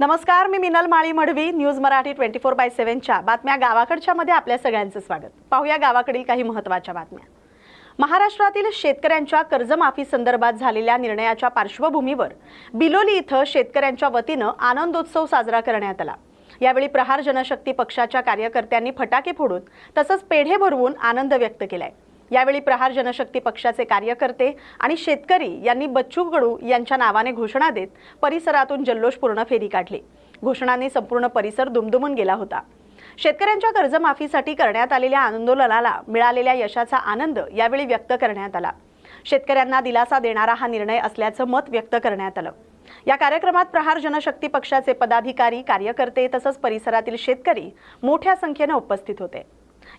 नमस्कार, मी मिनल माळी मडवी. न्यूज मराठी 24/7च्या बातम्या गावाकडच्या मध्ये आपल्या सगळ्यांचं स्वागत. पाहूया गावाकडील काही महत्त्वाच्या बातम्या. महाराष्ट्रातील शेतकऱ्यांच्या कर्जमाफी संदर्भात झालेल्या निर्णयाच्या पार्श्वभूमीवर बिलोली इथं शेतकऱ्यांच्या वतीनं आनंदोत्सव साजरा करण्यात आला. यावेळी प्रहार जनशक्ती पक्षाच्या कार्यकर्त्यांनी फटाके फोडून तसंच पेढे भरवून आनंद व्यक्त केलाय. यावेळी प्रहार जनशक्ती पक्षाचे कार्यकर्ते आणि शेतकरी यांनी बच्चू कडू यांच्या नावाने घोषणा देत परिसरातून जल्लोषपूर्ण फेरी काढली. घोषणांनी संपूर्ण परिसर दुमदुमून गेला होता. शेतकऱ्यांच्या कर्जमाफीसाठी करण्यात आलेल्या आंदोलनाला मिळालेल्या यशाचा आनंद यावेळी व्यक्त करण्यात आला. शेतकऱ्यांना दिलासा देणारा हा निर्णय असल्याचं मत व्यक्त करण्यात आलं. या कार्यक्रमात प्रहार जनशक्ती पक्षाचे पदाधिकारी, कार्यकर्ते तसंच परिसरातील शेतकरी मोठ्या संख्येने उपस्थित होते.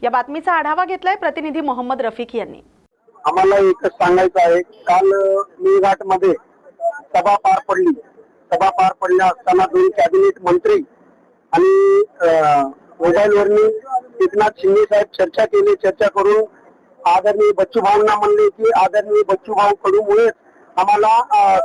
या बातमीचा आढावा घेतलाय प्रतिनिधी मोहम्मद रफिक यांनी. आम्हाला एकच सांगायचं आहे, काल मेळघाटमध्ये सभा पार पडल्या असताना दोन कॅबिनेट मंत्री आणि मोबाईलवरनी एकनाथ शिंदे साहेब चर्चा करून आदरणीय बच्चू भाऊंना म्हणले की आदरणीय बच्चू भाऊ कडूमुळे आम्हाला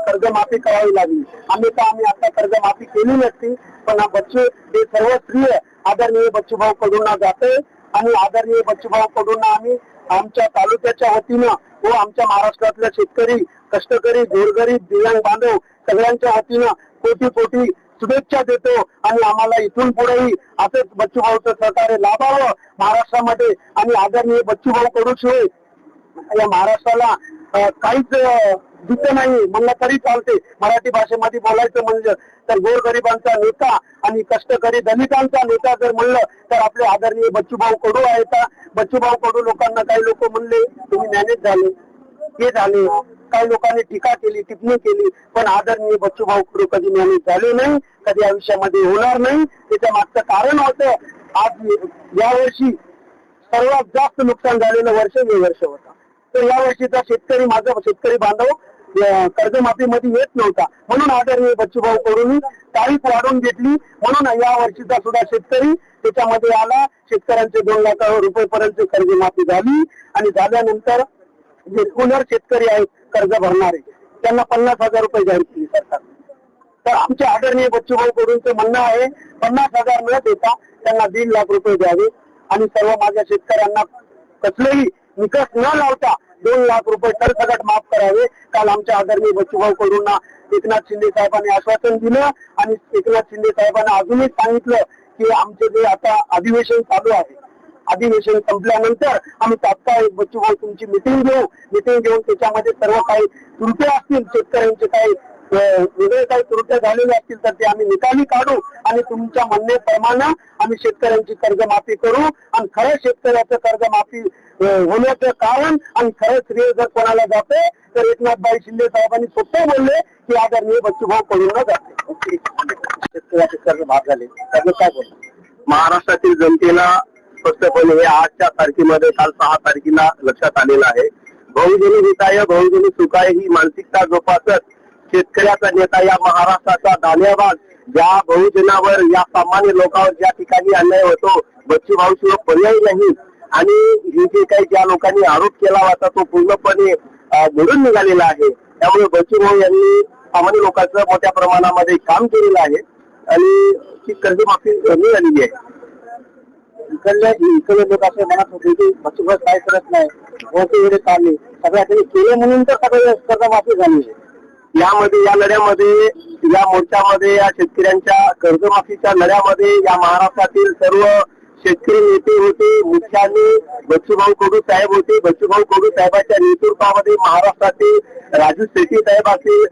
कर्जमाफी करावी लागली. आम्ही आता कर्जमाफी केली नसती, पण बच्चू हे सर्व श्रेय आदरणीय बच्चू भाऊ कडूंना जाते आणि आदरणीय बच्चू भाऊ कडून आम्ही आमच्या तालुक्याच्या वतीनं व आमच्या महाराष्ट्रातल्या शेतकरी, कष्टकरी, गोरगरीब, दिव्यांग बांधव सगळ्यांच्या वतीनं कोटी कोटी शुभेच्छा देतो. आणि आम्हाला इथून पुढेही असंच बच्चू भाऊचं सहकार्य लाभावं महाराष्ट्रामध्ये. आणि आदरणीय बच्चू भाऊ कडूशिवाय या महाराष्ट्राला काहीच दिसत नाही म्हणलं तरी चालते. मराठी भाषेमध्ये बोलायचं म्हणलं तर गोरगरिबांचा नेता आणि कष्टकरी दलितांचा नेता जर म्हणलं तर आपले आदरणीय बच्चू भाऊ कडू आहेत. बच्चू भाऊ कडू लोकांना काही लोक म्हणले तुम्ही मॅनेज झाले, हे झाले, काही लोकांनी टीका केली, टिप्पणी केली, पण आदरणीय बच्चू भाऊ कडू कधी मॅनेज झाले नाही, कधी आयुष्यामध्ये होणार नाही. त्याच्या मागचं कारण होतं आज यावर्षी सर्वात जास्त नुकसान झालेलं वर्ष हे वर्ष होता. तर या वर्षीचा शेतकरी, माझा शेतकरी बांधव कर्जमाफीमध्ये येत नव्हता, म्हणून आदरणीय बच्चू भाऊ कडून तारीख वाढवून घेतली. म्हणून या वर्षीचा सुद्धा शेतकरी त्याच्यामध्ये आला. शेतकऱ्यांचे 2 लाख रुपयेपर्यंत कर्जमाफी झाली आणि झाल्यानंतर जे रेग्युलर शेतकरी आहेत कर्ज भरणारे त्यांना 50,000 रुपये जाहीर केले सरकार. तर आमच्या आदरणीय बच्चू भाऊ कडूनचं म्हणणं आहे 50,000 न देता त्यांना 1.5 लाख रुपये द्यावे आणि सर्व माझ्या शेतकऱ्यांना कसलेही निकष न लावता 2 लाख रुपये सरसकट माफ करावे. काल आमच्या आदरणीय बच्चू भाऊ कडून एकनाथ शिंदे साहेबांनी आश्वासन दिलं आणि एकनाथ शिंदे साहेबांना अजूनही सांगितलं की आमचे जे आता अधिवेशन चालू आहे, अधिवेशन संपल्यानंतर आम्ही तात्काळ बच्चू भाऊ तुमची मिटिंग घेऊन त्याच्यामध्ये सर्व काही त्रुटी असतील, शेतकऱ्यांचे काही वेगळे काही त्रुट्या झालेल्या असतील तर ते आम्ही निकाली काढू आणि तुमच्या म्हणण्याप्रमाणे आम्ही शेतकऱ्यांची कर्जमाफी करू. आणि खरं शेतकऱ्याचं कर्जमाफी होण्याचं कारण आणि खरं श्रेय जर कोणाला जाते तर एकनाथभाई शिंदे साहेबांनी स्वतः बोलले की आदरणीय बच्चू भाऊ कडून जाते. शेतकऱ्याचे कर्ज माफ झाले त्याचं काय बोलतो महाराष्ट्रातील जनतेला स्पष्टपणे हे आजच्या तारखेमध्ये काल 6 तारखेला लक्षात आलेलं आहे. बहुजनी हिताय बहुजनी सुखाय ही मानसिकता जोपासत शेतकऱ्याचा नेता या महाराष्ट्राचा दानेबाज ज्या बहुजनावर, या सामान्य लोकांवर ज्या ठिकाणी अन्याय होतो बच्चू भाऊ शिवाय पर्याय नाही. आणि हे जे काही ज्या लोकांनी आरोप केला होता तो पूर्णपणे घडून निघालेला आहे. त्यामुळे बच्चू भाऊ यांनी सामान्य लोकांचं मोठ्या प्रमाणामध्ये काम केलेलं आहे आणि ती कर्जमाफी निघालेली आहे. इकडले लोक असे म्हणत होते की बच्चू भाऊ काय करत नाही, मोठे वेळे चालले, सगळ्या त्यांनी केले म्हणून तर सगळं कर्जमाफी झाली आहे. यामध्ये या लढ्यामध्ये, या मोर्चामध्ये, या शेतकऱ्यांच्या कर्जमाफीच्या लढ्यामध्ये या महाराष्ट्रातील सर्व शेतकरी नेते होते. मुख्याने बच्चूभाऊ कडू साहेब होते. बच्चूभाऊ कडू साहेबांच्या नेतृत्वामध्ये महाराष्ट्रातील राजू शेट्टी साहेब असतील,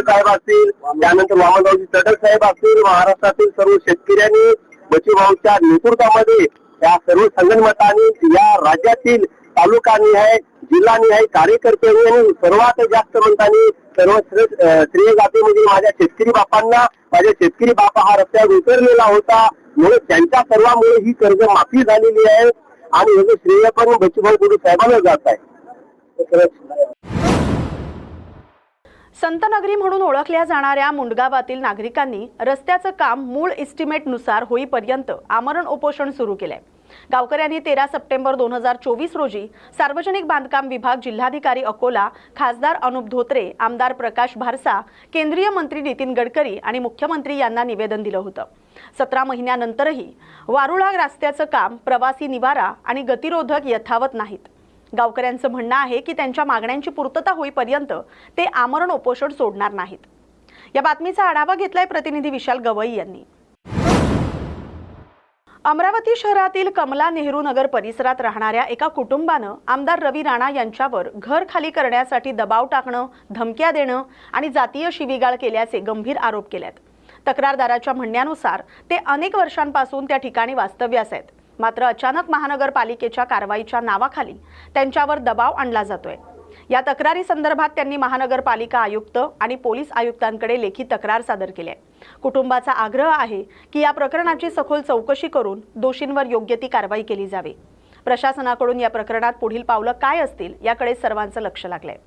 साहेब असतील, त्यानंतर वामनरावजी तडक साहेब असतील, महाराष्ट्रातील सर्व शेतकऱ्यांनी बच्चूभाऊच्या नेतृत्वामध्ये या सर्व संघटनांनी या राज्यातील तालुकानिहाय, जिल्हानिहाय कार्यकर्त्यांनी सर्वात जास्त म्हणतानी सर्व श्रेय जाते म्हणजे माझ्या शेतकरी बापांना, माझ्या शेतकरी बापा हा रस्त्यावर उतरलेला होता. म्हणून त्यांच्या सर्वांमुळे ही कर्ज माफी झालेली आहे आणि याचं श्रेय पण बच्चूभाऊ कडू साहेबांना जात आहे. संतनगरी म्हणून ओळखल्या जाणाऱ्या मुंडगावातील नागरिकांनी रस्त्याचं काम मूळ इस्टिमेटनुसार होईपर्यंत आमरण उपोषण सुरू केलंय. गावकऱ्यांनी 13 सप्टेंबर 2024 रोजी सार्वजनिक बांधकाम विभाग, जिल्हाधिकारी अकोला, खासदार अनुप धोत्रे, आमदार प्रकाश भारसा, केंद्रीय मंत्री नितीन गडकरी आणि मुख्यमंत्री यांना निवेदन दिलं होतं. 17 महिन्यानंतरही वारुळा रस्त्याचं काम, प्रवासी निवारा आणि गतिरोधक यथावत नाहीत. गावकऱ्यांचं म्हणणं आहे की त्यांच्या मागण्यांची पूर्तता होईपर्यंत ते आमरण उपोषण सोडणार नाहीत. या बातमीचा आढावा घेतलाय प्रतिनिधी विशाल गवई यांनी. अमरावती शहरातील कमला नेहरू नगर परिसरात राहणाऱ्या एका कुटुंबानं आमदार रवी राणा यांच्यावर घर खाली करण्यासाठी दबाव टाकणं, धमक्या देणं आणि जातीय शिवीगाळ केल्याचे गंभीर आरोप केलेत. तक्रारदाराच्या म्हणण्यानुसार ते अनेक वर्षांपासून त्या ठिकाणी वास्तव्यास आहेत. मात्र अचानक महानगरपालिकेच्या कारवाईच्या नावाखाली त्यांच्यावर दबाव आणला जातोय. या तक्रारी संदर्भात त्यांनी महानगरपालिका आयुक्त आणि पोलीस आयुक्तांकडे लेखी तक्रार सादर केली आहे. कुटुंबाचा आग्रह आहे की या प्रकरणाची सखोल चौकशी करून दोषींवर योग्य ती कारवाई केली जावी. प्रशासनाकडून या प्रकरणात पुढील पावलं काय असतील याकडे सर्वांचं लक्ष लागलंय.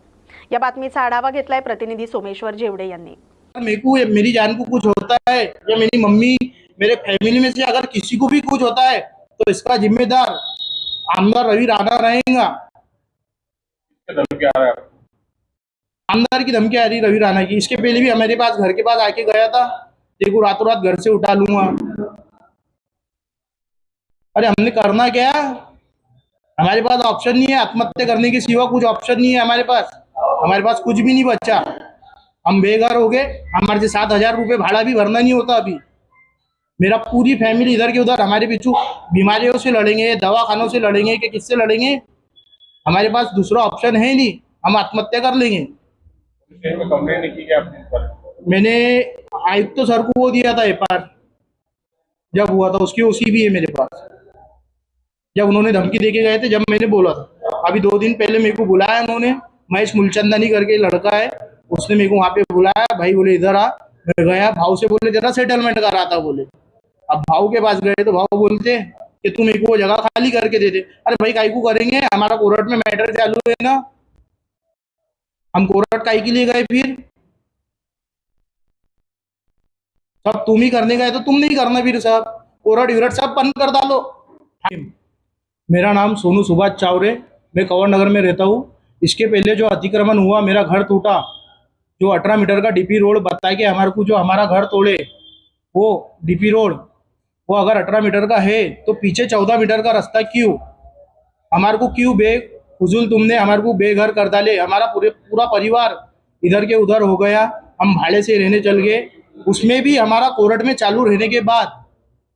या बातमीचा आढावा घेतलाय प्रतिनिधी सोमेश्वर जेवडे यांनी. मेरी जान को कुछ होता है या मेरी मम्मी, मेरे फैमिली में से अगर किसी को भी कुछ होता है तो इसका जिम्मेदार आमदार रवि राणा रहेगा. आमदार की धमकी आ रही रवि राणा की. इसके पहले भी हमारे पास घर के पास आके गया था, देखो रातों रात घर से उठा लूंगा. अरे हमने करना क्या, हमारे पास ऑप्शन नहीं है, आत्महत्या करने के सिवा कुछ ऑप्शन नहीं है हमारे पास कुछ भी नहीं बचा. हम बेघर हो गए, हमारे से 7,000 रुपये भाड़ा भी भरना नहीं होता. अभी मेरा पूरी फैमिली इधर के उधर, हमारे पीछू बीमारियों से लड़ेंगे, दवाखानों से लड़ेंगे कि किससे लड़ेंगे. हमारे पास दूसरा ऑप्शन है नहीं, हम आत्महत्या कर लेंगे. कंप्लेंट की क्या आपने पर? मैंने आयुक्त तो सर को वो दिया था एफआईआर, जब हुआ था उसकी ओसी भी है मेरे पास. जब उन्होंने धमकी देके गए थे, जब मैंने बोला था. अभी 2 दिन पहले मेरे को बुलाया उन्होंने, महेश मूलचंदानी करके लड़का है, उसने मेरे को वहाँ पे बुलाया. भाई बोले इधर आ. मैं गया, भाव से बोले तेरा सेटलमेंट करा था बोले. अब भाव के पास गए तो भाव बोलते कि तुम एक वो जगह खाली करके दे दे. अरे भाई काई को करेंगे, हमारा कोर्ट में मैटर चालू है ना, हम कोर्ट काई के लिए गए फिर. सब तुम ही करने गए तो तुम नहीं करना फिर, सब कोर्ट यूरट सब बंद कर डालो. मेरा नाम सोनू सुभाष चावरे, मैं कंवर नगर में रहता हूँ. इसके पहले जो अतिक्रमण हुआ, मेरा घर टूटा, जो 18 मीटर का डीपी रोड बताया कि हमारे को जो हमारा घर तोड़े, वो डीपी रोड वो अगर 18 मीटर का है तो पीछे 14 मीटर का रास्ता क्यों, हमारे को क्यों बेफुजूल तुमने हमारे को बेघर कर डाले. हमारा पूरा परिवार इधर के उधर हो गया, हम भाड़े से रहने चल गए. उसमें भी हमारा कोर्ट में चालू रहने के बाद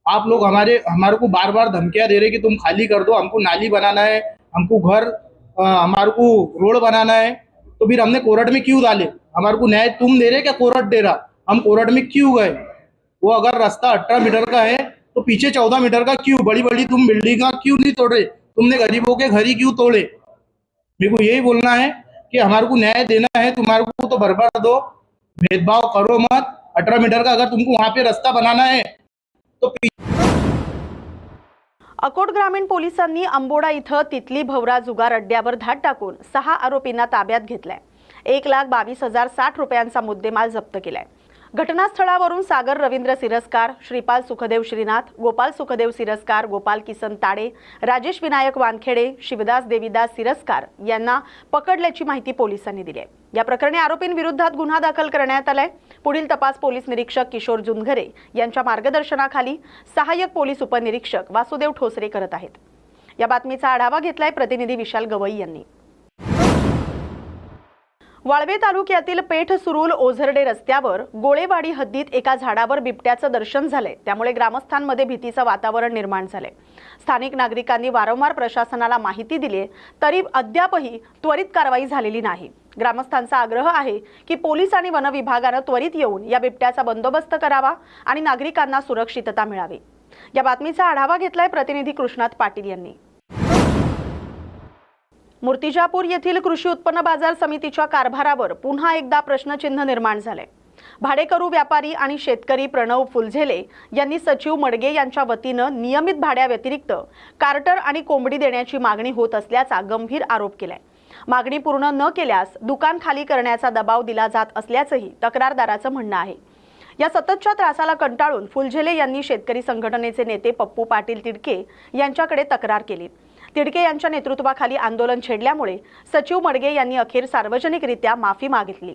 आप लोग हमारे को बार बार धमकियां दे रहे कि तुम खाली कर दो, हमको नाली बनाना है, हमको घर, हमारे को रोड बनाना है. तो फिर हमने कोर्ट में क्यों डाले, हमारे को न्याय तुम दे रहे क्या कोर्ट दे रहा, हम कोर्ट में क्यों गए. वो अगर रास्ता 18 मीटर का है तो पीछे 14 मीटर का क्यों, बड़ी बड़ी तुम बिल्डिंग क्यों नहीं तोड़ रहे, तुमने गरीबों के घर ही क्यों तोड़े. मेरे को यही बोलना है कि हमारे को न्याय देना है, तुम्हारे को तो बर्बाद दो, भेदभाव करो मत. 18 मीटर का अगर तुमको वहां पे रास्ता बनाना है तो अकोट ग्रामीण पोलिसांनी अंबोडा इथं तितली भवरा जुगार अड्ड्यावर धाड टाकून 6 आरोपींना ताब्यात घेतलाय. 1,22,060 रुपयांचा मुद्देमाल जप्त केलाय. घटनास्थळावरून सागर रवींद्र सिरस्कार, श्रीपाल सुखदेव श्रीनाथ, गोपाल सुखदेव सिरस्कार, गोपाल किसन ताडे, राजेश विनायक वानखेडे, शिवदास देवीदास सिरस्कार यांना पकडल्याची माहिती पोलिसांनी दिली आहे. या प्रकरणी आरोपींविरोधात गुन्हा दाखल करण्यात आलाय. पुढील तपास पोलीस निरीक्षक किशोर जुनघरे यांच्या मार्गदर्शनाखाली सहाय्यक पोलीस उपनिरीक्षक वासुदेव ठोसरे करत आहेत. या बातमीचा आढावा घेतलाय प्रतिनिधी विशाल गवई यांनी. वाळवे तालुक्यातील पेठ सुरूल ओझरडे रस्त्यावर गोळेवाडी हद्दीत एका झाडावर बिबट्याचं दर्शन झालंय. त्यामुळे ग्रामस्थांमध्ये भीतीचं वातावरण निर्माण झालंय. स्थानिक नागरिकांनी वारंवार प्रशासनाला माहिती दिली तरी अद्यापही त्वरित कारवाई झालेली नाही. ग्रामस्थांचा आग्रह आहे की पोलीस आणि वन विभागानं त्वरित येऊन या बिबट्याचा बंदोबस्त करावा आणि नागरिकांना सुरक्षितता मिळावी. या बातमीचा आढावा घेतलाय प्रतिनिधी कृष्णात पाटील यांनी. मूर्तिजापूर येथील कृषी उत्पन्न बाजार समितीच्या कारभारावर पुन्हा एकदा प्रश्नचिन्ह निर्माण झाले. भाडेकरू व्यापारी आणि शेतकरी प्रणव फुलझेले यांनी सचिव मडगे यांच्या वतीनं नियमित भाड्याव्यतिरिक्त कार्टर आणि कोंबडी देण्याची मागणी होत असल्याचा गंभीर आरोप केलाय. मागणी पूर्ण न केल्यास दुकान खाली करण्याचा दबाव दिला जात असल्याचंही तक्रारदाराचं म्हणणं आहे. या सततच्या त्रासाला कंटाळून फुलझेले यांनी शेतकरी संघटनेचे नेते पप्पू पाटील तिडके यांच्याकडे तक्रार केली। तिडके यांच्या नेतृत्वाखाली आंदोलन छेडल्यामुळे सचिव मडगे यांनी अखेर सार्वजनिकरित्या माफी मागितली।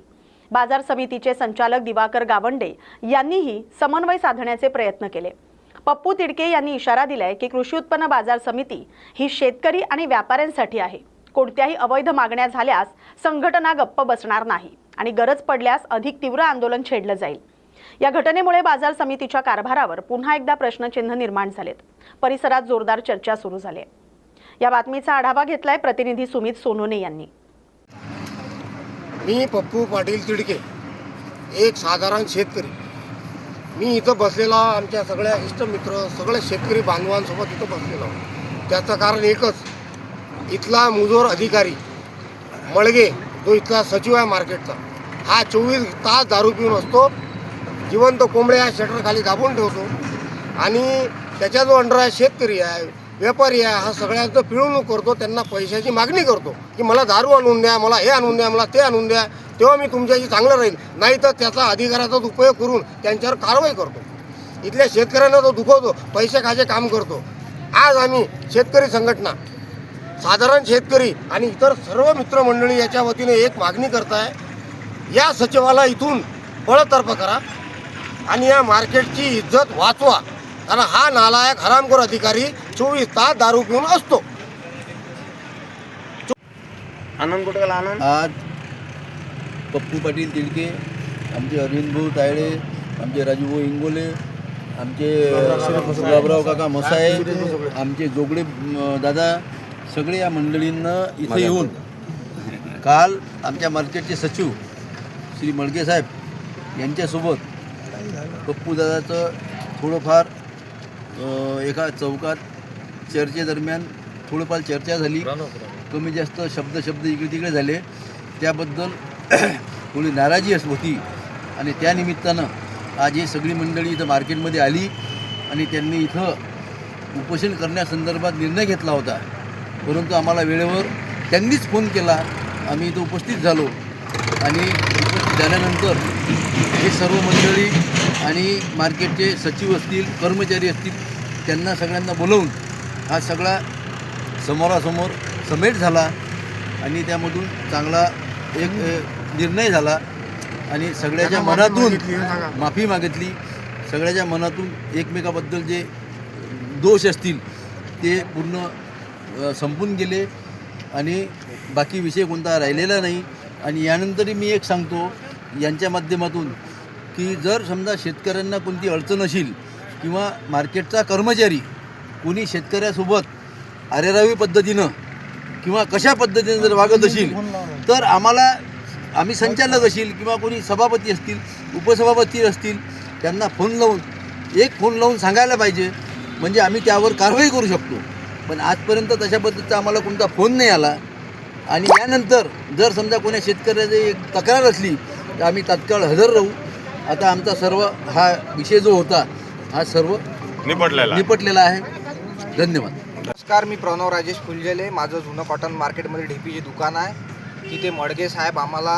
बाजार समितीचे संचालक दिवाकर गावंडे यांनीही समन्वय साधण्याचे प्रयत्न केले। पप्पू तिडके यांनी इशारा दिलाय की कृषी उत्पन्न बाजार समिती ही शेतकरी आणि व्यापाऱ्यांसाठी आहे। कोणत्याही अवैध मागण्या झाल्यास संघटना गप्प बसणार नाही आणि गरज पडल्यास अधिक तीव्र आंदोलन छेडलं जाईल। या घटनेमुळे बाजार समितीच्या कारभारावर पुन्हा एकदा प्रश्नचिन्ह निर्माण झालेत। परिसरात जोरदार चर्चा सुरू झाली आहे। या बातमीचा आढावा घेतलाय प्रतिनिधी सुमित सोनोने यांनी। मी पप्पू पाटील तिडके, एक साधारण शेतकरी। मी इथं बसलेला आमच्या सगळ्या इष्टमित्र सगळे शेतकरी बांधवांसोबत इथं बसलेलो आहोत। त्याचं कारण एकच, इथला मुजोर अधिकारी मळगे जो इथला सचिव आहे मार्केटचा, हा 24 तास दारू पिऊन असतो। जिवंत कोंबड्या शटरखाली दाबून ठेवतो आणि त्याच्या जो अंडर आहे शेतकरी आहे, व्यापारी आहे, हा सगळ्यांचं पिळवणूक करतो। त्यांना पैशाची मागणी करतो की मला दारू आणून द्या, मला हे आणून द्या, मला ते आणून द्या, तेव्हा मी तुमच्याशी चांगलं राहील, नाही तर त्याचा अधिकाराचा उपयोग करून त्यांच्यावर कारवाई करतो। इथल्या शेतकऱ्यांना तो दुखवतो, पैसे खायचे काम करतो। आज आम्ही शेतकरी संघटना, साधारण शेतकरी आणि इतर सर्व मित्रमंडळी याच्या वतीने एक मागणी करताय, या सचिवाला इथून बळतर्फ करा आणि या मार्केटची इज्जत वाचवा, कारण हा नालायक हरामखोर अधिकारी 24 तास दारू पिऊन असतो। आनंद कुठला आनंद आज पप्पू पाटील तिडके, आमचे अरविंद भाऊ तायडे, आमचे राजूभाऊ इंगोले, आमचे बाबराव काका मसाळे, आमचे जोगडे दादा, सगळे या मंडळींना इथं येऊन काल आमच्या मार्केटचे सचिव श्री मडगे साहेब यांच्यासोबत पप्पू दादाचं थोडंफार एका चौकात चर्चेदरम्यान थोडंफार चर्चा झाली, कमी जास्त शब्द इकडे तिकडे झाले। त्याबद्दल थोडी नाराजी होती आणि त्यानिमित्तानं आज ही सगळी मंडळी इथं मार्केटमध्ये आली आणि त्यांनी इथं उपोषण करण्यासंदर्भात निर्णय घेतला होता। परंतु आम्हाला वेळेवर त्यांनीच फोन केला, आम्ही इथं उपस्थित झालो आणि उपस्थित झाल्यानंतर हे सर्व मंडळी आणि मार्केटचे सचिव असतील, कर्मचारी असतील, त्यांना सगळ्यांना बोलवून हा सगळा समोरासमोर समेट झाला आणि त्यामधून चांगला एक निर्णय झाला आणि सगळ्याच्या मनातून माफी मागितली। सगळ्याच्या मनातून एकमेकाबद्दल जे दोष असतील ते पूर्ण संपून गेले आणि बाकी विषय कोणता राहिलेला नाही। आणि यानंतरही मी एक सांगतो यांच्या माध्यमातून की जर समजा शेतकऱ्यांना कोणती अडचण असेल किंवा मार्केटचा कर्मचारी कोणी शेतकऱ्यासोबत अरेरावी पद्धतीनं किंवा कशा पद्धतीने जर वागत असेल तर आम्ही संचालक असेल किंवा कोणी सभापती असतील, उपसभापती असतील, त्यांना फोन लावून सांगायला पाहिजे, म्हणजे आम्ही त्यावर कारवाई करू शकतो। पण आजपर्यंत तशा पद्धतीचा आम्हाला कोणता फोन नाही आला आणि यानंतर जर समजा कोणा शेतकऱ्याची एक तक्रार असली तर आम्ही तात्काळ हजर राहू। आता आमचा सर्व हा विषय जो होता हा सर्व निपटलेला आहे। धन्यवाद। नमस्कार, मी प्रणव राजेश फुलझेले। माझं जुनं कॉटन मार्केटमध्ये ढेपीचे दुकान आहे। तिथे मडगे साहेब आम्हाला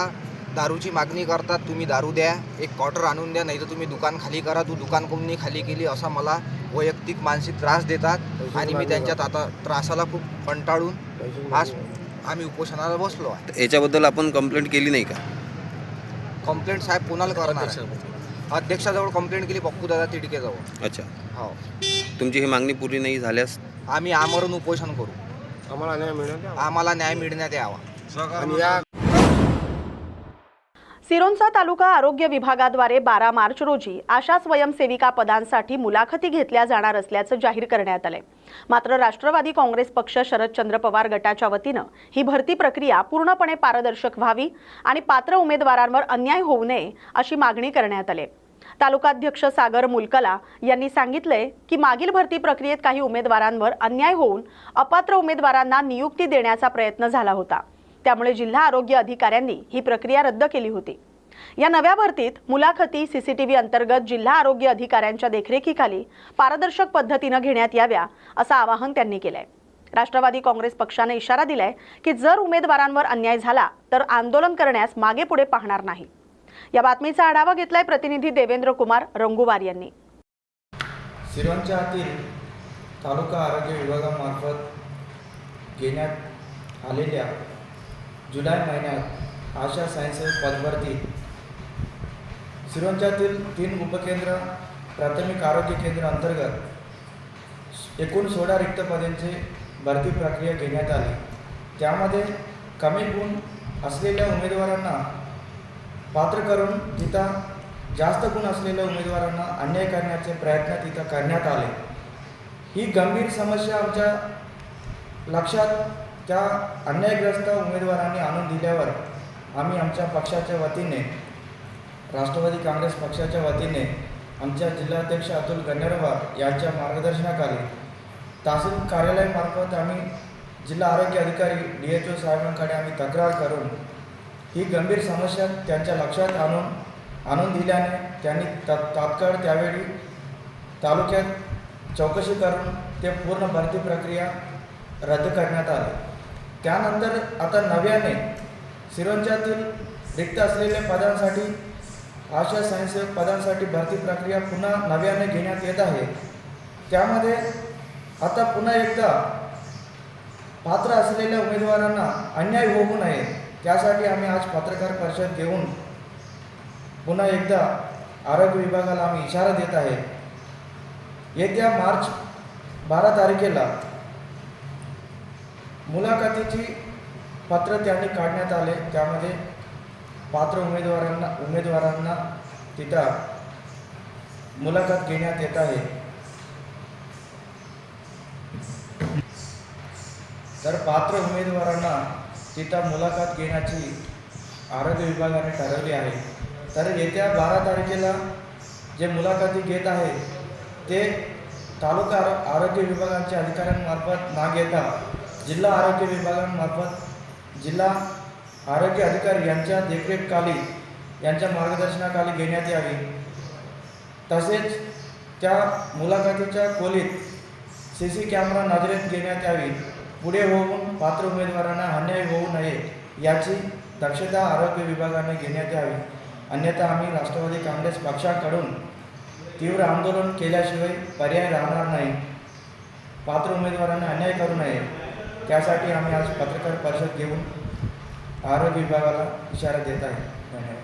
दारूची मागणी करतात, तुम्ही दारू द्या, एक क्वार्टर आणून द्या, नाही तर तुम्ही दुकान खाली करा, तू दुकान कोणी खाली केली असा मला वैयक्तिक मानसिक त्रास देतात आणि मी त्यांच्यात आता त्रासाला खूप कंटाळून आज आम्ही उपोषणाला बसलो आहे। याच्याबद्दल आपण कंप्लेंट केली नाही का? कंप्लेंट साहेब कोणाला करणार आहे? अध्यक्षाजवळ कंप्लेंट केली, पप्पू दादा तिडकेजवळ। अच्छा, हो, तुमची ही मागणी पूर्ण नाही झाल्यास आम्ही आमरण उपोषण करू, आम्हाला न्याय मिळण्यात यावा। आणि या सिरोंचा तालुका आरोग्य विभागाद्वारे 12 मार्च रोजी आशा स्वयंसेविका पदांसाठी मुलाखती घेतल्या जाणार असल्याचं जाहीर करण्यात आलंय। मात्र राष्ट्रवादी काँग्रेस पक्ष शरदचंद्र पवार गटाच्या वतीनं ही भरती प्रक्रिया पूर्णपणे पारदर्शक व्हावी आणि पात्र उमेदवारांवर अन्याय होऊ नये अशी मागणी करण्यात आली। तालुकाध्यक्ष सागर मुलकला यांनी सांगितले की मागील भरती प्रक्रियेत काही उमेदवारांवर अन्याय होऊन अपात्र उमेदवारांना नियुक्ती देण्याचा प्रयत्न झाला होता, त्यामुळे जिल्हा आरोग्य अधिकाऱ्यांनी ही प्रक्रिया रद्द केली होती। या नव्या भरतीत मुलाखती सीसीटीव्ही अंतर्गत जिल्हा आरोग्य अधिकाऱ्यांच्या देखरेखीखाली पारदर्शक पद्धतीने घेण्यात याव्या असं आवाहन त्यांनी केलंय। राष्ट्रवादी काँग्रेस पक्षाने इशारा दिलाय की जर उमेदवारांवर अन्याय झाला तर आंदोलन करण्यास मागे पुढे पाहणार नाही। या बातमीचा आढावा घेतलाय प्रतिनिधी देवेंद्र कुमार रंगुवार यांनी. सिरोंचा आतील तालुका आरोग्य विभागामार्फत घेण्यात आलेल्या जुलै महिन्यात आशा स्वयंसेवक पदभरती सिरोंचातील 3 उपकेंद्र प्राथमिक आरोग्य केंद्र अंतर्गत एकूण 16 रिक्त पदांची भरती प्रक्रिया घेण्यात आली. त्यामध्ये कमी गुण असलेल्या उमेदवारांना पात्र करून तिथं जास्त गुण असलेल्या उमेदवारांना अन्याय करण्याचे प्रयत्न तिथं करण्यात आले. ही गंभीर समस्या आमच्या लक्षात त्या अन्यायग्रस्त उमेदवारांनी आणून दिल्यावर आम्ही आमच्या पक्षाच्या वतीने राष्ट्रवादी काँग्रेस पक्षाच्या वतीने आमच्या जिल्हाध्यक्ष अतुल गन्नरवार यांच्या मार्गदर्शनाखाली तहसील कार्यालयामार्फत आम्ही जिल्हा आरोग्य अधिकारी DHO साहेबांकडे आम्ही तक्रार करून ही गंभीर समस्या त्यांच्या लक्षात आणून दिल्याने त्यांनी तात्काळ त्यावेळी तालुक्यात चौकशी करून ते पूर्ण भरती प्रक्रिया रद्द करण्यात आली. त्यानंतर आता नव्याने सिरोंचातील रिक्त असलेल्या पदांसाठी आशा स्वयंसेवक पदांसाठी भरती प्रक्रिया पुन्हा नव्याने घेण्यात येत आहे. त्यामध्ये आता पुन्हा एकदा पात्र असलेल्या उमेदवारांना अन्याय होऊ नये त्यासाठी आम्ही आज पत्रकार परिषद घेऊन पुन्हा एकदा आरोग्य विभागाला आम्ही इशारा देत आहे. येत्या मार्च 12 तारखेला मुलाखतीची पत्र त्यांनी काढण्यात आले. त्यामध्ये पात्र उमेदवारांना तिथं मुलाखत घेण्यात येत आहे. तर पात्र उमेदवारांना तिथं मुलाखत घेण्याची आरोग्य विभागाने ठरवली आहे. तर येत्या 12 तारखेला जे मुलाखती घेत आहे ते तालुका आरोग्य विभागाच्या अधिकाऱ्यांमार्फत न घेता जिल्हा आरोग्य विभागांमार्फत जिल्हा आरोग्य अधिकारी यांच्या देखरेखीखाली यांच्या मार्गदर्शनाखाली घेण्यात यावी. तसेच त्या मुलाखतीच्या खोलीत CC कॅमेरा नजरेत घेण्यात यावी. पुढे होऊन पात्र उमेदवारांना अन्याय होऊ नये याची दक्षता आरोग्य विभागाने घेण्यात यावी. अन्यथा आम्ही राष्ट्रवादी काँग्रेस पक्षाकडून तीव्र आंदोलन केल्याशिवाय पर्याय राहणार नाही. पात्र उमेदवारांना अन्याय करू नये त्यासाठी आम्ही आज पत्रकार परिषद घेऊन आरोग्य विभागाला इशारा देत आहे. धन्यवाद.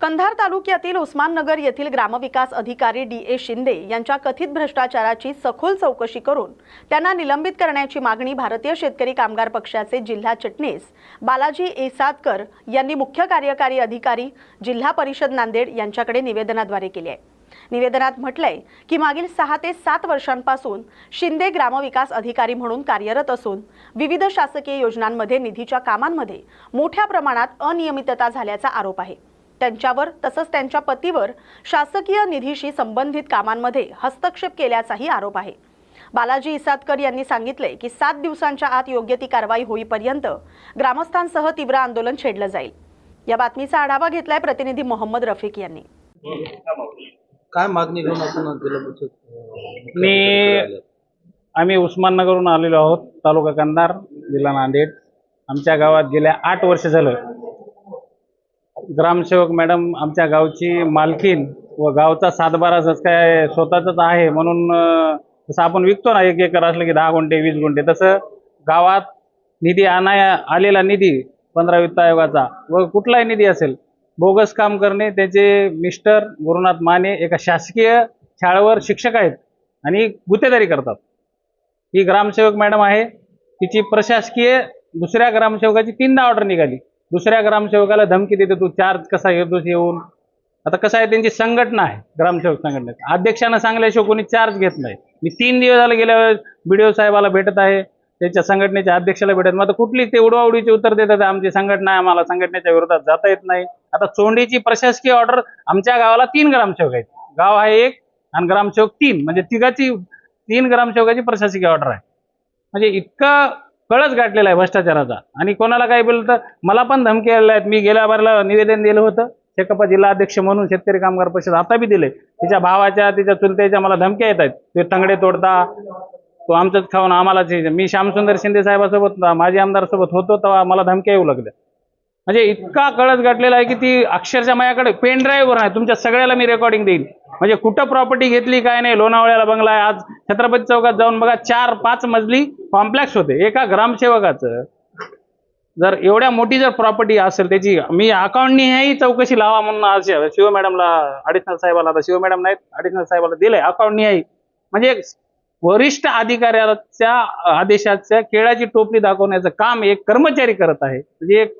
कंधार तालुक्यातील उस्माननगर येथील ग्रामविकास अधिकारी DA शिंदे यांच्या कथित भ्रष्टाचाराची सखोल चौकशी करून त्यांना निलंबित करण्याची मागणी भारतीय शेतकरी कामगार पक्षाचे जिल्हा चिटणीस बालाजी एसादकर यांनी मुख्य कार्यकारी अधिकारी जिल्हा परिषद नांदेड यांच्याकडे निवेदनाद्वारे केली आहे. निवेदनात म्हटलंय की मागील 6 ते 7 वर्षांपासून शिंदे ग्रामविकास अधिकारी म्हणून कार्यरत असून विविध शासकीय योजनांमध्ये निधीच्या कामांमध्ये मोठ्या प्रमाणात अनियमितता झाल्याचा आरोप आहे. त्यांच्यावर तसंच त्यांच्या पतीवर शासकीय निधीशी संबंधित कामांमध्ये हस्तक्षेप केल्याचाही आरोप आहे. बालाजी इसादकर यांनी सांगितले की 7 दिवसांच्या आत योग्य ती कारवाई होईपर्यंत ग्रामस्थांसह तीव्र आंदोलन छेडलं जाईल. या बातमीचा आढावा घेतलाय प्रतिनिधी मोहम्मद रफिक यांनी. काय मागणी घेऊन आपण आम्ही उस्माननगरहून आलेलो आहोत. तालुका कंधार, जिल्हा नांदेड. आमच्या गावात गेल्या 8 वर्ष झालं ग्रामसेवक मॅडम आमच्या गावची मालकीन व गावचा सातबारा जसं काय स्वतःच आहे म्हणून जसं आपण विकतो ना 1 एकर असलं की 10 गुंठे 20 गुंठे, तसं गावात निधी आलेला निधी 15 वित्त आयोगाचा व कुठलाही निधी असेल बोगस काम करणे. त्याचे मिस्टर गुरुनाथ माने एका शासकीय शाळेवर शिक्षक आहेत आणि गुत्तेदारी करतात. ही ग्रामसेवक मॅडम आहे. तिची प्रशासकीय दुसऱ्या ग्रामसेवकाची 3दा ऑर्डर निघाली. दुसऱ्या ग्रामसेवकाला धमकी देते, तू चार्ज कसा घेतोस येऊन. आता कसं आहे, त्यांची संघटना आहे ग्रामसेवक संघटना, अध्यक्षानं सांगल्याशिवाय कोणी चार्ज घेत नाही. मी 3 दिवस झाले गेल्या वेळेस BDO साहेबाला भेटत आहे, त्याच्या संघटनेच्या अध्यक्षाला भेटत. मग आता कुठली ते उडवाउडीचे उत्तर देतात, आमची संघटना आहे, आम्हाला संघटनेच्या विरोधात जाता येत नाही. आता चोंडीची प्रशासकीय ऑर्डर, आमच्या गावाला 3 ग्रामसेवक आहेत. गाव आहे 1 आणि ग्रामसेवक 3, म्हणजे तिघाची 3 ग्रामसेवकाची प्रशासकीय ऑर्डर आहे. म्हणजे इतका कळस गाठलेला आहे भ्रष्टाचाराचा. आणि कोणाला काय बोललं तर मला पण धमकी आलेल्या आहेत. मी गेल्या बारला निवेदन दिलं होतं शेकापा जिल्हा अध्यक्ष म्हणून शेतकरी कामगार परिषद, आता बी दिले. तिच्या भावाच्या तिच्या चुलत्याच्या मला धमक्या येत आहेत. ते तंगडे तोडता, तो आमचंच खाऊन आम्हाला. मी श्यामसुंदर शिंदे साहेबासोबत माजी आमदारसोबत होतो तेव्हा मला धमक्या येऊ लागल्या. म्हणजे इतका कळस गाठलेला आहे की ती अक्षरशः माझ्याकडे पेन ड्राईव्हवर आहे, तुमच्या सगळ्याला मी रेकॉर्डिंग देईन. म्हणजे कुठं प्रॉपर्टी घेतली काय नाही. लोणावळ्याला बंगला आहे, आज छत्रपती चौकात जाऊन बघा 4-5 मजली कॉम्प्लेक्स होते. एका ग्रामसेवकाचं जर एवढ्या मोठी जर प्रॉपर्टी असेल त्याची मी अकाउंटनी चौकशी लावा म्हणून आज शिव मॅडमला, ॲडिशनल साहेबाला, आता शिव मॅडम नाहीत, ॲडिशनल साहेबाला दिलंय अकाउंटनी आहे. म्हणजे वरिष्ठ अधिकाऱ्याच्या आदेशाच्या केळाची टोपली दाखवण्याचं काम एक कर्मचारी करत आहे. म्हणजे एक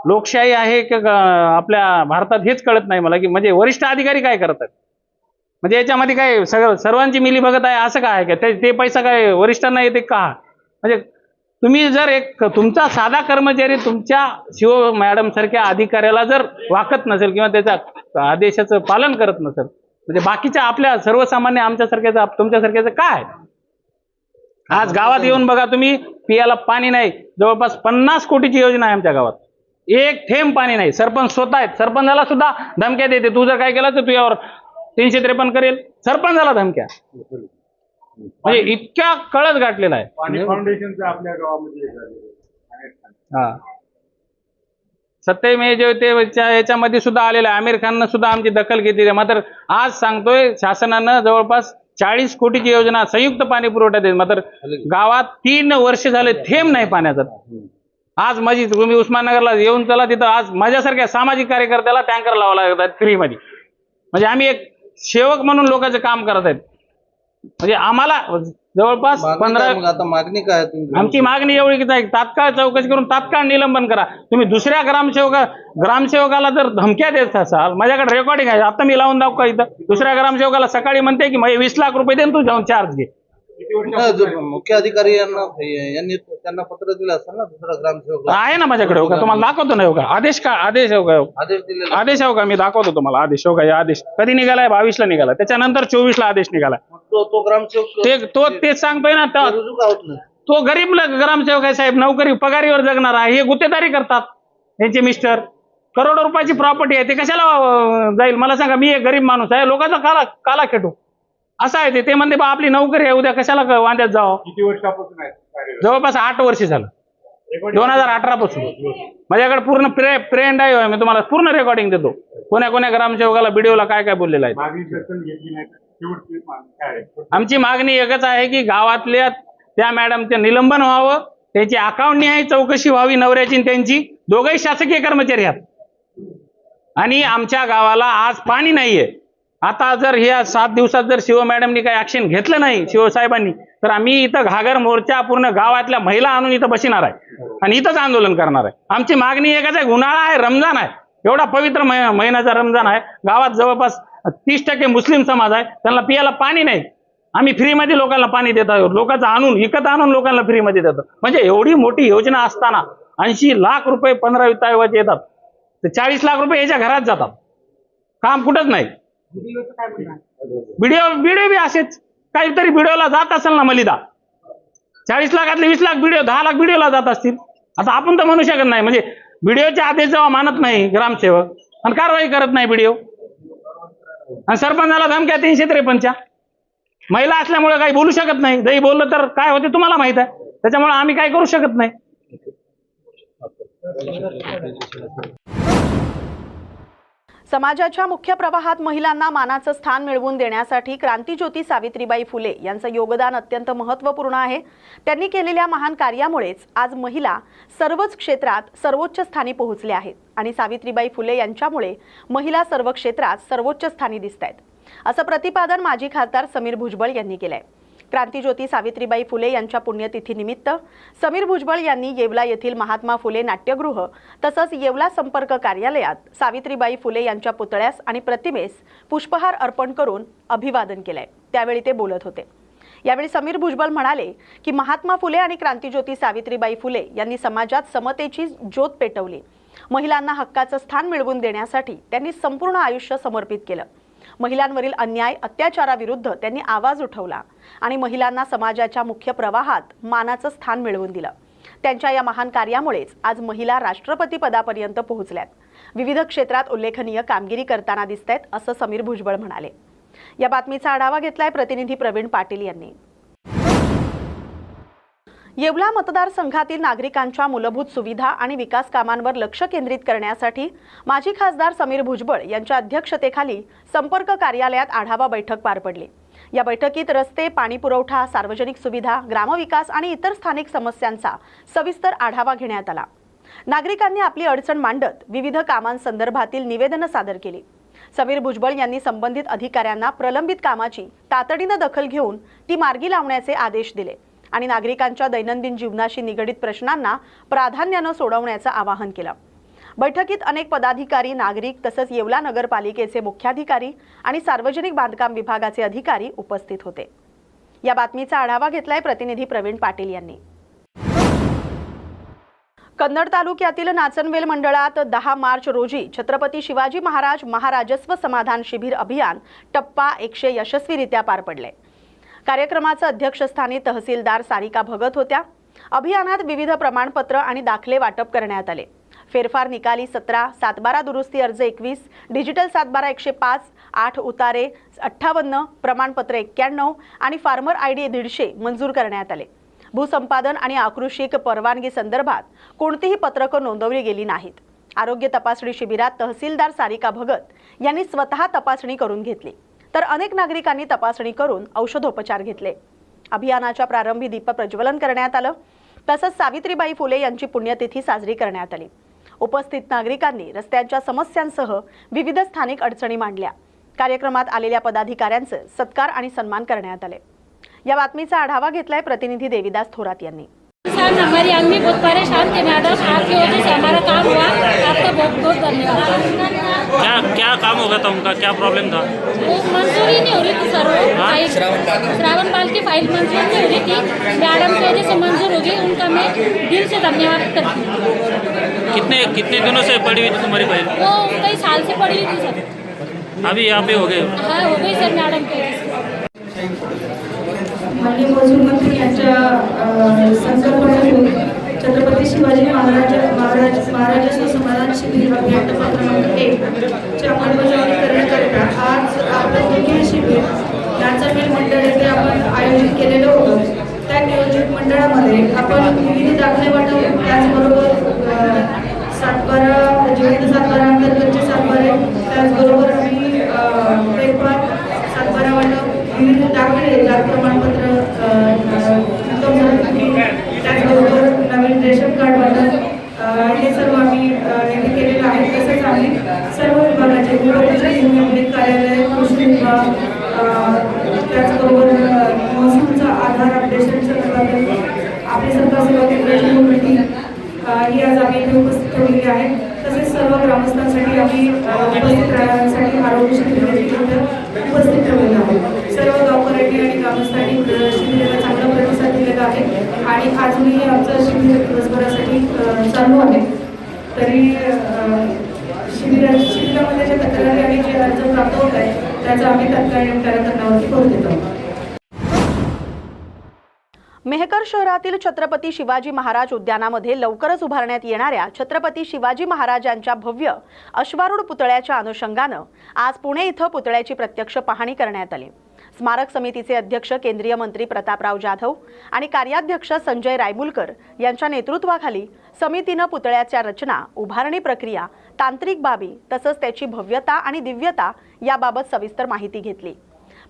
लोकशाही आहे की आपल्या भारतात हेच कळत नाही मला, की म्हणजे वरिष्ठ अधिकारी काय करत आहेत. म्हणजे याच्यामध्ये काय सर्वांची मिली बघत आहे असं काय आहे का? ते पैसा काय वरिष्ठांना येते का? म्हणजे तुम्ही जर एक तुमचा साधा कर्मचारी तुमच्या शिव मॅडम सारख्या अधिकाऱ्याला जर वाकत नसेल किंवा त्याच्या आदेशाचं पालन करत नसेल, म्हणजे बाकीच्या आपल्या सर्वसामान्य आमच्यासारख्याचं तुमच्यासारख्याचं काय? आज गावात येऊन बघा तुम्ही, पियाला पाणी नाही. जवळपास 50 कोटीची योजना आहे आमच्या गावात, एक थेंब पाणी नाही. सरपंच स्वतः आहेत, सरपंचाला सुद्धा धमक्या देते, तू जर काय केलं तर तुझ्यावर 353 करेल. सरपंचाला धमक्या. म्हणजे इतक्या कळस गाठलेला आहे. पाणी फाउंडेशनचं आपल्या गावामध्ये हा, सत्यमेव जयते याच्यामध्ये सुद्धा आलेलं आहे. आमिर खाननं सुद्धा आमची दखल घेतली आहे. मात्र आज सांगतोय शासनानं जवळपास 40 कोटीची योजना संयुक्त पाणी पुरवठा देत, मात्र गावात 3 वर्ष झाले थेंब नाही पाण्याचा. आज माझी तुम्ही उस्माननगरला येऊन चला, तिथं आज माझ्यासारख्या सामाजिक कार्यकर्त्याला टँकर लावा लागतात फ्रीमध्ये. म्हणजे आम्ही एक सेवक म्हणून लोकांचं काम करत आहेत. म्हणजे आम्हाला जवळपास 15 आता मागणी काय तुमची? आमची मागणी एवढीच आहे, तात्काळ चौकशी करून तात्काळ निलंबन करा. तुम्ही दुसऱ्या ग्रामसेवकाला जर धमक्या देत असाल, माझ्याकडे रेकॉर्डिंग आहे, आता मी लावून दाखवू का इथं? दुसऱ्या ग्रामसेवकाला सकाळी म्हणते की 20 लाख रुपये देऊन तू जाऊन चार्ज घे. मुख्य अधिकारी यांनी त्यांना पत्र दिलं असेल ना दुसरा ग्रामसेवक? आहे ना माझ्याकडे, हो का? तुम्हाला दाखवतो ना, हो का? आदेश का आदेश हो का? आदेश दिलेला आदेश हो का? मी दाखवतो तुम्हाला आदेश. हो का? हे आदेश कधी निघालाय? 22 ला निघाला, त्याच्यानंतर 24 ला आदेश निघाला. तो ग्रामसेवक तेच सांगतोय ना, रुजू का होत नाही? तो गरीब ग्रामसेवक आहे साहेब, नोकरी पगारीवर जगणार आहे. हे गुत्तेदारी करतात यांचे मिस्टर. करोडो रुपयाची प्रॉपर्टी आहे, ते कशाला जाईल मला सांगा? मी एक गरीब माणूस आहे, लोकांचा काला खेटू असं आहे ते म्हणते बा आपली नोकरी आहे, उद्या कशाला वांद्यात जावं. किती वर्षापासून आहे? जवळपास 8 वर्ष झालं, 2018 पासून. माझ्याकडे पूर्ण प्रेंड आहे, मी तुम्हाला पूर्ण रेकॉर्डिंग देतो. कोण्या ग्रामसेवकाला व्हिडिओला काय काय बोललेलं आहे. मागणी दर्शन घेतली नाही, शेवटची मागणी काय आहे? आमची मागणी एकच आहे की गावातल्या त्या मॅडमचे निलंबन व्हावं, त्यांची अकाउंटनी आहे चौकशी व्हावी, नवऱ्याची आणि त्यांची. दोघंही शासकीय कर्मचारी आहेत आणि आमच्या गावाला आज पाणी नाहीये. आता जर ह्या 7 दिवसात जर शिव मॅडमनी काही ऍक्शन घेतलं नाही, शिवसाहेबांनी, तर आम्ही इथं घागर मोर्चा पूर्ण गावातल्या महिला आणून इथं बसणार आहे आणि इथंच आंदोलन करणार आहे. आमची मागणी एकच आहे, उन्हाळा आहे, रमजान आहे, एवढा पवित्र महिन्याचा रमजान आहे. गावात जवळपास 30% मुस्लिम समाज आहे, त्यांना पियाला पाणी नाही. आम्ही फ्रीमध्ये लोकांना पाणी देत आहोत, लोकांचं विकत आणून लोकांना फ्रीमध्ये देतो. म्हणजे एवढी मोठी योजना असताना 80 लाख रुपये 15 वित्त आयोगाचे येतात, तर 40 लाख रुपये याच्या घरात जातात, काम कुठंच नाही. व्हिडिओ बी असेच काहीतरी व्हिडिओला जात असेल ना मलिदा. 40 लाखातले 20 लाख व्हिडिओ, 10 लाख व्हिडिओला जात असतील. आता आपण तर म्हणू शकत नाही. म्हणजे व्हिडिओचे आदेश जेव्हा मानत नाही ग्रामसेवक आणि कारवाई करत नाही व्हिडिओ, आणि सरपंचाला धमक्या 353. महिला असल्यामुळे काही बोलू शकत नाही, जरी बोललं तर काय होते तुम्हाला माहित आहे. त्याच्यामुळे आम्ही काय करू शकत नाही. समाजाच्या मुख्य प्रवाहात महिलांना मानाचं स्थान मिळवून देण्यासाठी क्रांतीज्योती सावित्रीबाई फुले यांचं योगदान अत्यंत महत्त्वपूर्ण आहे. त्यांनी केलेल्या महान कार्यामुळेच आज महिला सर्वच क्षेत्रात सर्वोच्च स्थानी पोहोचल्या आहेत आणि सावित्रीबाई फुले यांच्यामुळे महिला सर्व क्षेत्रात सर्वोच्च स्थानी दिसत आहेत, असं प्रतिपादन माजी खासदार समीर भुजबळ यांनी केलंय. क्रांतीज्योती सावित्रीबाई फुले यांच्या पुण्यतिथीनिमित्त समीर भुजबळ यांनी येवला येथील महात्मा फुले नाट्यगृह तसंच येवला संपर्क कार्यालयात सावित्रीबाई फुले यांच्या पुतळ्यास आणि प्रतिमेस पुष्पहार अर्पण करून अभिवादन केलंय. त्यावेळी ते बोलत होते. यावेळी समीर भुजबळ म्हणाले की महात्मा फुले आणि क्रांतीज्योती सावित्रीबाई फुले यांनी समाजात समतेची ज्योत पेटवली. महिलांना हक्काचं स्थान मिळवून देण्यासाठी त्यांनी संपूर्ण आयुष्य समर्पित केलं. महिलांवरील अन्याय अत्याचाराविरुद्ध त्यांनी आवाज उठवला आणि महिलांना समाजाच्या मुख्य प्रवाहात मानाचं स्थान मिळवून दिलं. त्यांच्या या महान कार्यामुळेच आज महिला राष्ट्रपती पदापर्यंत पोहोचल्यात, विविध क्षेत्रात उल्लेखनीय कामगिरी करताना दिसतायत, असं समीर भुजबळ म्हणाले. या बातमीचा आढावा घेतलाय प्रतिनिधी प्रवीण पाटील यांनी. येवला मतदारसंघातील नागरिकांच्या मूलभूत सुविधा आणि विकास कामांवर लक्ष केंद्रित करण्यासाठी माजी खासदार समीर भुजबळ यांच्या अध्यक्षतेखाली संपर्क कार्यालयात आढावा बैठक पार पडली। या बैठकीत रस्ते, पाणी पुरवठा, सार्वजनिक सुविधा, ग्रामविकास आणि इतर स्थानिक समस्यांचा सविस्तर आढावा घेण्यात आला। नागरिकांनी आपली अडचण मांडत विविध कामांसंदर्भातील निवेदनं सादर केली। समीर भुजबळ यांनी संबंधित अधिकाऱ्यांना प्रलंबित कामाची तातडीने दखल घेऊन ती मार्गी लावण्याचे आदेश दिले आणि नागरिकांच्या दैनंदिन जीवनाशी निगडित प्रश्नांना प्राधान्याने सोडवण्याचं आवाहन केलं। बैठकीत अनेक पदाधिकारी, नागरिक तसंच येवला नगरपालिकेचे मुख्याधिकारी आणि सार्वजनिक बांधकाम विभागाचे अधिकारी उपस्थित होते। या बातमीचा आढावा घेतलाय प्रतिनिधी प्रवीण पाटील यांनी। कन्नड तालुक्यातील नाचनवेल मंडळात 10 मार्च रोजी छत्रपती शिवाजी महाराज महाराजस्व समाधान शिबिर अभियान टप्पा 100 यशस्वीरित्या पार पडले। कार्यक्रमाचं अध्यक्षस्थानी तहसीलदार सारिका भगत होत्या। अभियानात विविध प्रमाणपत्र आणि दाखले वाटप करण्यात आले। फेरफार निकाली 17, 7/12 दुरुस्ती अर्ज 21, डिजिटल 7/12 105, 8 उतारे 58, प्रमाणपत्र 91 आणि फार्मर आयडी 150 मंजूर करण्यात आले। भूसंपादन आणि आकृषिक परवानगी संदर्भात कोणतीही पत्रकं नोंदवली गेली नाहीत। आरोग्य तपासणी शिबिरात तहसीलदार सारिका भगत यांनी स्वतः तपासणी करून घेतली, तर अनेक नागरिकांनी तपासणी करून औषधोपचार घेतले। अभियानाच्या प्रारंभी दीप प्रज्वलन करण्यात आलं, तसंच सावित्रीबाई फुले यांची पुण्यतिथी साजरी करण्यात आली। उपस्थित नागरिकांनी रस्त्यांच्या समस्यांसह विविध स्थानिक अडचणी मांडल्या। कार्यक्रमात आलेल्या पदाधिकाऱ्यांचे सत्कार आणि सन्मान करण्यात आले। या बातमीचा आढावा घेतलाय प्रतिनिधी देविदास थोरात यांनी। हमारी आदमी बहुत परेशान थे मैडम, आपकी वजह से हमारा काम हुआ, आपका बहुत बहुत धन्यवाद। क्या काम हो गया था उनका, क्या प्रॉब्लम था? वो मंजूरी नहीं हो रही थी सर, श्रावण बाल की फाइल मंजूर नहीं हो रही थी, मैडम की वजह से मंजूर हो गई। उनका मैं दिल से धन्यवाद करती हूँ। कितने दिनों से पड़ी हुई थी तुम्हारी फाइल? वो कई साल से पड़ी हुई थी सर। अभी यहाँ पे हो गए? हाँ हो गई सर, मैडम की वजह से। माननीय महसूल मंत्री यांच्या संकल्पनेतून छत्रपती शिवाजी महाराजस्व समाधान शिबिर अभियान टप्पा क्रमांक 1 च्या अंमलबजावणी करण्याकरिता आज आपलं देखील शिबिर नाचनवेल मंडळ येथे आपण आयोजित केलेलं होतं। त्या नियोजित मंडळामध्ये आपण विविध दाखले वाटप, त्याचबरोबर 7/12 जीवन 7/12 अंतर्गतचे 7/12, त्याचबरोबर आम्ही फेरफार 7/12 वाटप, विविध दाखले, जात प्रमाणपत्र, त्याचबरोबर नवीन रेशन कार्ड वाटप, हे सर्व आम्ही नेमके केलेलं आहे। तसंच आम्ही सर्व विभागाचे विभागाचे कार्यालय, कृषी विभाग, त्याचबरोबर महसूलचा आधार अपडेशन संदर्भात आपली सरकार सेवा केंद्राची कमिटी ही आज आम्ही इथे उपस्थित ठेवलेली आहे। तसेच सर्व ग्रामस्थांसाठी आम्ही उपस्थित राहण्यासाठी आरोग्य शिबिर उपस्थित ठेवलेलं आहे। सर्व गावकऱ्यांनी आणि ग्रामस्थांनी शिबिराला चांगला प्रतिसाद दिलेला आहे आणि अजूनही आमचं शिबिर दिवसभरासाठी चालू आहे। तरी शिबिरामध्ये ज्या तक्रारी आणि जे अर्ज प्राप्त होत आहेत त्याचा आम्ही तत्काळ निपटारा करण्यावरती भर देतो। मेहकर शहरातील छत्रपती शिवाजी महाराज उद्यानामध्ये लवकरच उभारण्यात येणाऱ्या छत्रपती शिवाजी महाराजांच्या भव्य अश्वारूढ पुतळ्याच्या अनुषंगानं आज पुणे इथं पुतळ्याची प्रत्यक्ष पाहणी करण्यात आली। स्मारक समितीचे अध्यक्ष केंद्रीय मंत्री प्रतापराव जाधव आणि कार्याध्यक्ष संजय रायमुलकर यांच्या नेतृत्वाखाली समितीनं पुतळ्याच्या रचना, उभारणी प्रक्रिया, तांत्रिक बाबी तसंच त्याची भव्यता आणि दिव्यता याबाबत सविस्तर माहिती घेतली।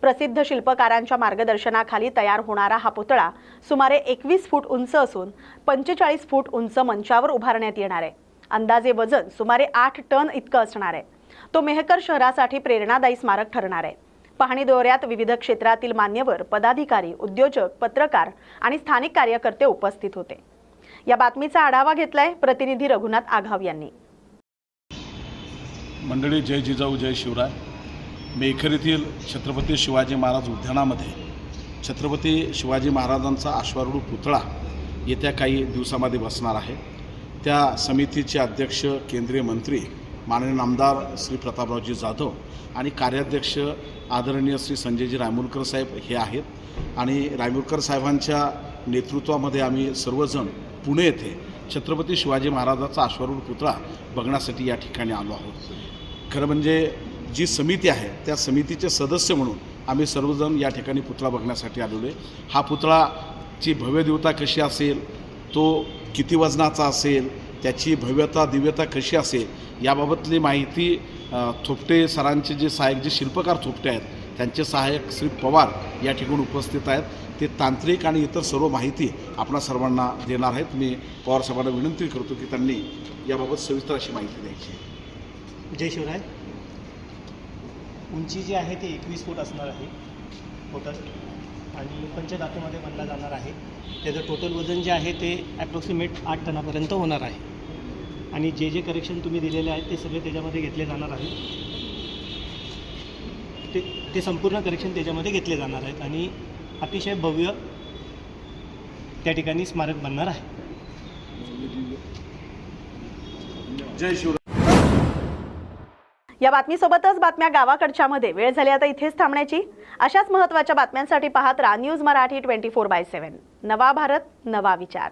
प्रसिद्ध शिल्पकारांच्या मार्गदर्शनाखाली तयार होणारा हा पुतळा सुमारे 21 फूट उंच असून 45 फूट उंच मंचावर उभारण्यात येणार आहे। अंदाजे वजन सुमारे 8 टन इतकं असणार आहे। तो मेहकर शहरासाठी प्रेरणादायी स्मारक ठरणार आहे। पाहणी दौऱ्यात विविध क्षेत्रातील मान्यवर, पदाधिकारी, उद्योजक, पत्रकार आणि स्थानिक कार्यकर्ते उपस्थित होते। या बातमीचा आढावा घेतलाय प्रतिनिधी रघुनाथ आघाव यांनी। मंडळी, जय जिजाऊ जय शिवराय। मेहकर येथील छत्रपती शिवाजी महाराज उद्यानामध्ये छत्रपती शिवाजी महाराजांचा अश्वारूढ पुतळा येत्या काही दिवसामध्ये बसणार आहे। त्या समितीचे अध्यक्ष केंद्रीय मंत्री माननीय नामदार श्री प्रतापरावजी जाधव आणि कार्याध्यक्ष आदरणीय श्री संजयजी रायमुलकर साहेब हे आहेत आणि रायमुलकर साहेबांच्या नेतृत्वामध्ये आम्ही सर्वजण पुणे येथे छत्रपती शिवाजी महाराजांचा अश्वारूढ पुतळा बघण्यासाठी या ठिकाणी आलो आहोत। खरं म्हणजे जी समिती आहे त्या समितीचे सदस्य म्हणून आम्ही सर्वजण या ठिकाणी पुतळा बघण्यासाठी आलेलो आहे। हा पुतळा ची भव्यदिव्यता कशी असेल, तो किती वजनाचा असेल, त्याची भव्यता दिव्यता कशी असेल याबाबतली माहिती थोपटे सरांचे जे सहाय्यक जे शिल्पकार थोपटे आहेत त्यांचे सहाय्यक श्री पवार या ठिकाणी उपस्थित आहेत. ते तांत्रिक आणि इतर सर्व माहिती आपणा सर्वांना देणार आहेत. मी पवार साहेबांना विनंती करतो की त्यांनी याबाबत सविस्तर अशी माहिती द्यायची. जय शिवराय. उंची जी आहे ती 21 फूट असणार आहे टोटल आणि पंचधातूमध्ये बनला जाणार आहे. त्याचं टोटल वजन जे आहे ते ॲप्रॉक्सिमेट 8 टनापर्यंत होणार आहे आणि जे जे करेक्शन तुम्ही दिलेले आहेत ते सगळे त्याच्यामध्ये घेतले जाणार आहे. ते संपूर्ण करेक्शन त्याच्यामध्ये घेतले जाणार आहेत आणि अतिशय भव्य त्या ठिकाणी स्मारक बनणार आहे. जय शिवराय. या बातमीसोबतच बातम्या गावाकडच्या मध्ये वेळ झाली आता इथेच थांबण्याची. अशाच महत्त्वाच्या बातम्यांसाठी पाहत राहा न्यूज मराठी 24/7. नवा भारत नवा विचार.